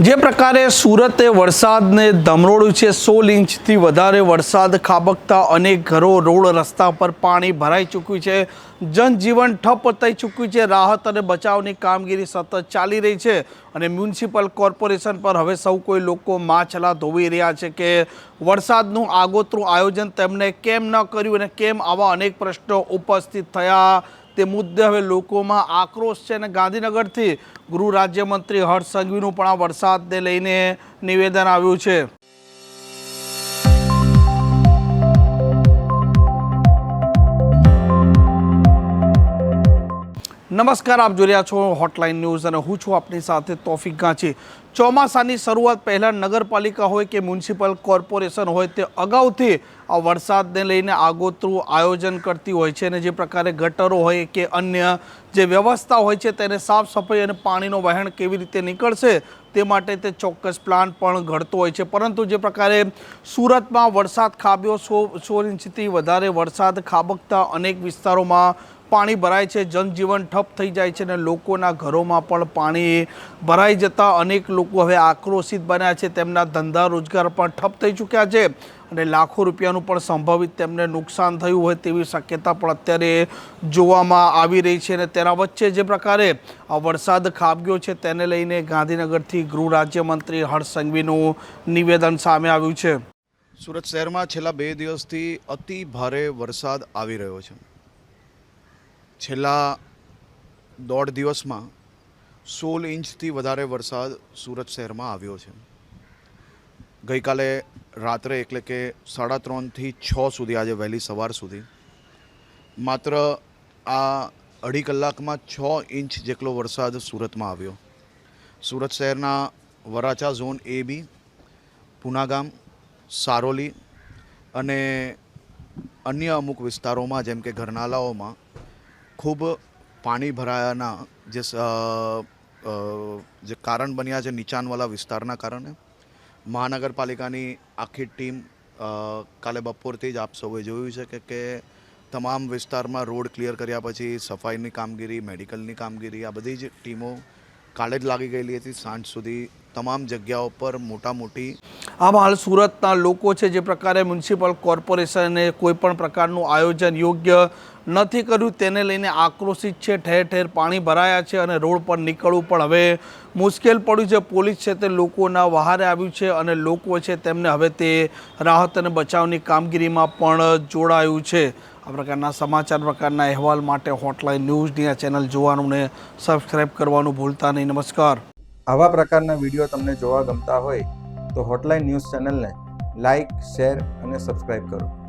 જે પ્રકારે સુરતે વરસાદને ધમરોળ્યું છે, 16 ઇંચથી વધારે વરસાદ ખાબકતા અનેક ઘરો, રોડ, રસ્તા પર પાણી ભરાઈ ચૂક્યું છે. જનજીવન ઠપ થઈ ચૂક્યું છે. રાહત અને બચાવની કામગીરી સતત ચાલી રહી છે અને મ્યુનિસિપલ કોર્પોરેશન પર હવે સૌ કોઈ લોકો માછલા ધોવી રહ્યા છે કે વરસાદનું આગોતરું આયોજન તેમણે કેમ ન કર્યું અને કેમ આવા અનેક પ્રશ્નો ઉપસ્થિત થયા તે મુદ્દે હવે લોકોમાં આક્રોશ છે. અને ગાંધીનગરથી ગૃહ રાજ્યમંત્રી હર્ષ સંઘવીનું પણ આ વરસાદને લઈને નિવેદન આવ્યું છે. નમસ્કાર, આપ જોઈ રહ્યા છો હોટલાઇન ન્યૂઝ અને હું છું આપની સાથે તોફિક ગાંચી. ચોમાસાની શરૂઆત પહેલાં નગરપાલિકા હોય કે મ્યુનિસિપલ કોર્પોરેશન હોય તે અગાઉથી આ વરસાદને લઈને આગોતરું આયોજન કરતી હોય છે અને જે પ્રકારે ગટરો હોય કે અન્ય જે વ્યવસ્થા હોય છે તેને સાફ સફાઈ અને પાણીનો વહેણ કેવી રીતે નીકળશે તે માટે તે ચોક્કસ પ્લાન પણ ઘડતો હોય છે. પરંતુ જે પ્રકારે સુરતમાં વરસાદ ખાબક્યો, 16 ઇંચથી વધારે વરસાદ ખાબકતા અનેક વિસ્તારોમાં પાણી ભરાય છે, જનજીવન ઠપ થઈ જાય છે અને લોકોના ઘરોમાં પણ પાણી ભરાઈ જતા અનેક લોકો હવે આક્રોશિત બન્યા છે. તેમના ધંધા રોજગાર પણ ઠપ થઈ ચૂક્યા છે અને લાખો રૂપિયાનું પણ સંભવિત તેમને નુકસાન થયું હોય તેવી શક્યતા પણ અત્યારે જોવામાં આવી રહી છે. અને તેના વચ્ચે જે પ્રકારે આ વરસાદ ખાબક્યો છે તેને લઈને ગાંધીનગરથી ગૃહ રાજ્યમંત્રી હર્ષ સંઘવીનું નિવેદન સામે આવ્યું છે. સુરત શહેરમાં છેલ્લા 2 દિવસથી અતિ ભારે વરસાદ આવી રહ્યો છે. છેલ્લા 1.5 દિવસમાં 16 ઇંચથી વધારે વરસાદ સુરત શહેરમાં આવ્યો છે. ગઈકાલે રાત્રે એટલે કે 3:30 થી 6 સુધી, આજે વહેલી સવાર સુધી માત્ર આ 2.5 કલાકમાં 6 ઇંચ જેટલો વરસાદ સુરતમાં આવ્યો. સુરત શહેરના વરાછા ઝોન AB, પુનાગામ, સારોલી અને અન્ય અમુક વિસ્તારોમાં જેમ કે ઘરનાલાઓમાં ખૂબ પાણી ભરાયાના જે કારણ બન્યા છે નીચાણવાળા વિસ્તારના કારણે મહાનગરપાલિકાની આખી ટીમ કાલે બપોરથી જ આપ સૌએ જોયું છે કે તમામ વિસ્તારમાં રોડ ક્લિયર કર્યા પછી સફાઈની કામગીરી, મેડિકલની કામગીરી, આ બધી જ ટીમો કાલે જ લાગી ગયેલી હતી. સાંજ સુધી તમામ જગ્યાઓ પર મોટી આમાં હાલ સુરતના લોકો છે જે પ્રકારે મ્યુનિસિપલ કોર્પોરેશને કોઈ પણ પ્રકારનું આયોજન યોગ્ય નથી કર્યું તેને લઈને આક્રોશિત છે. ઠેર ઠેર પાણી ભરાયા છે અને રોડ પર નીકળવું પણ હવે મુશ્કેલ પડ્યું છે. પોલીસ છે તે લોકોના વહારે આવ્યું છે અને લોકો છે તેમને હવે તે રાહત અને બચાવની કામગીરીમાં પણ જોડાયું છે. આ પ્રકારના સમાચાર, પ્રકારના અહેવાલ માટે હોટલાઇન ન્યૂઝની આ ચેનલ જોવાનું ને સબસ્ક્રાઈબ કરવાનું ભૂલતા નહીં. નમસ્કાર. આવા પ્રકારના વિડીયો તમને જોવા ગમતા હોય તો હોટલાઇન ન્યૂઝ ચેનલને લાઇક, શેર અને સબસ્ક્રાઈબ કરો.